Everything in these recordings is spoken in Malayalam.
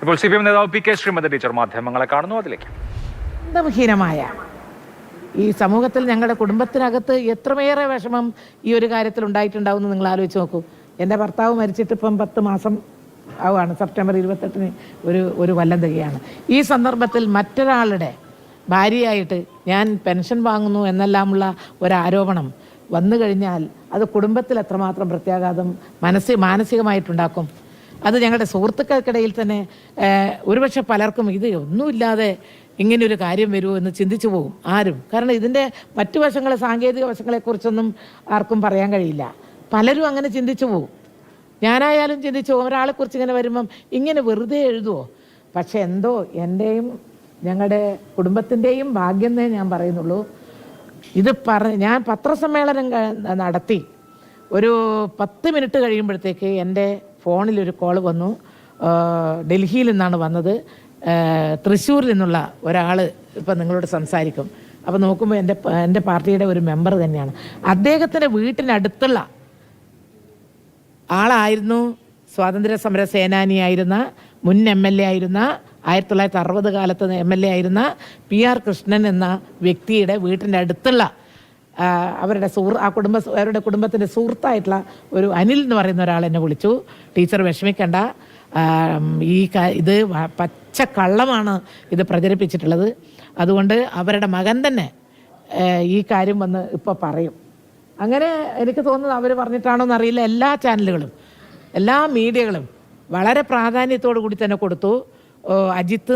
ഇപ്പോൾ CPM നേതാവ് പി കെ ശ്രീമതി ടീച്ചർ മാധ്യമങ്ങളെ കാണുന്നു. അതിലേക്ക് ബന്ധഹീനമായ ഈ സമൂഹത്തിൽ ഞങ്ങളുടെ കുടുംബത്തിനകത്ത് എത്രമേറെ വിഷമം ഈ ഒരു കാര്യത്തിൽ ഉണ്ടായിട്ടുണ്ടാവുമെന്ന് നിങ്ങൾ ആലോചിച്ച് നോക്കൂ. എൻ്റെ ഭർത്താവ് മരിച്ചിട്ട് ഇപ്പം 10 മാസം ആവുകയാണ്. സെപ്റ്റംബർ 28-ന് ഒരു കൊല്ലം തികയാണ്. ഈ സന്ദർഭത്തിൽ മറ്റൊരാളുടെ ഭാര്യയായിട്ട് ഞാൻ പെൻഷൻ വാങ്ങുന്നു എന്നെല്ലാമുള്ള ഒരാരോപണം വന്നു കഴിഞ്ഞാൽ അത് കുടുംബത്തിൽ എത്രമാത്രം പ്രത്യാഘാതം മാനസികമായിട്ടുണ്ടാക്കും. അത് ഞങ്ങളുടെ സുഹൃത്തുക്കൾക്കിടയിൽ തന്നെ ഒരുപക്ഷെ പലർക്കും ഇത് ഒന്നുമില്ലാതെ ഇങ്ങനെയൊരു കാര്യം വരുമോ എന്ന് ചിന്തിച്ചു പോകും ആരും. കാരണം ഇതിൻ്റെ മറ്റു വശങ്ങൾ, സാങ്കേതിക വശങ്ങളെക്കുറിച്ചൊന്നും ആർക്കും പറയാൻ കഴിയില്ല. പലരും അങ്ങനെ ചിന്തിച്ചു പോകും. ഞാനായാലും ചിന്തിച്ചു പോകും. ഒരാളെക്കുറിച്ച് ഇങ്ങനെ വരുമ്പം ഇങ്ങനെ വെറുതെ എഴുതുമോ? പക്ഷെ എന്തോ എൻ്റെയും ഞങ്ങളുടെ കുടുംബത്തിൻ്റെയും ഭാഗ്യം എന്നേ ഞാൻ പറയുന്നുള്ളൂ. ഇത് ഞാൻ പത്രസമ്മേളനം നടത്തി ഒരു 10 മിനിറ്റ് കഴിയുമ്പോഴത്തേക്ക് എൻ്റെ ഫോണിലൊരു കോൾ വന്നു. ഡൽഹിയിൽ നിന്നാണ് വന്നത്. തൃശ്ശൂരിൽ നിന്നുള്ള ഒരാൾ ഇപ്പം നിങ്ങളോട് സംസാരിക്കും. അപ്പോൾ നോക്കുമ്പോൾ എൻ്റെ പാർട്ടിയുടെ ഒരു മെമ്പർ തന്നെയാണ്. അദ്ദേഹത്തിൻ്റെ വീട്ടിനടുത്തുള്ള ആളായിരുന്നു. സ്വാതന്ത്ര്യ സമര സേനാനിയായിരുന്ന മുൻ MLA ആയിരുന്ന 1960 കാലത്ത് MLA ആയിരുന്ന PR കൃഷ്ണൻ എന്ന വ്യക്തിയുടെ വീട്ടിൻ്റെ അടുത്തുള്ള അവരുടെ കുടുംബത്തിൻ്റെ സുഹൃത്തായിട്ടുള്ള ഒരു അനിൽ എന്ന് പറയുന്ന ഒരാൾ എന്നെ വിളിച്ചു. ടീച്ചർ വിഷമിക്കേണ്ട, ഇത് പച്ച കള്ളമാണ് ഇത് പ്രചരിപ്പിച്ചിട്ടുള്ളത്. അതുകൊണ്ട് അവരുടെ മകൻ തന്നെ ഈ കാര്യം വന്ന് ഇപ്പോൾ പറയും. അങ്ങനെ എനിക്ക് തോന്നുന്നത് അവർ പറഞ്ഞിട്ടാണോ എന്നറിയില്ല. എല്ലാ ചാനലുകളും, എല്ലാ മീഡിയകളും വളരെ പ്രാധാന്യത്തോടു കൂടി തന്നെ കൊടുത്തു. അജിത്ത്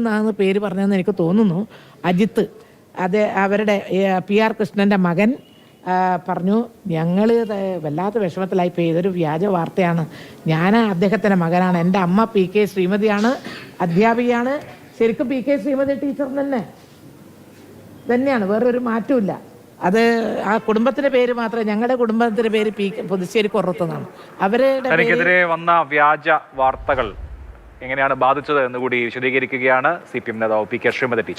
എന്നാണ് പേര് പറഞ്ഞതെന്ന് എനിക്ക് തോന്നുന്നു. അജിത്ത്, അവരുടെ PR കൃഷ്ണൻ്റെ മകൻ പറഞ്ഞു, ഞങ്ങൾ വല്ലാത്ത വിഷമത്തിലായിപ്പോയി. ഇതൊരു വ്യാജ വാർത്തയാണ്. ഞാൻ അദ്ദേഹത്തിൻ്റെ മകനാണ്. എൻ്റെ അമ്മ PK ശ്രീമതിയാണ്, അധ്യാപികയാണ്. ശരിക്കും PK ശ്രീമതി ടീച്ചർ തന്നെയാണ്, വേറൊരു മാറ്റമില്ല. അത് ആ കുടുംബത്തിന്റെ പേര് മാത്രമേ, ഞങ്ങളുടെ കുടുംബത്തിന്റെ പേര് പുതുശ്ശേരി കൊറത്തുനിന്നാണ്. അവരെതിരെ വന്ന വ്യാജ വാർത്തകൾ എങ്ങനെയാണ് ബാധിച്ചത് എന്ന് കൂടി വിശദീകരിക്കുകയാണ് CPM നേതാവ് പി കെ ശ്രീമതി ടീച്ചർ.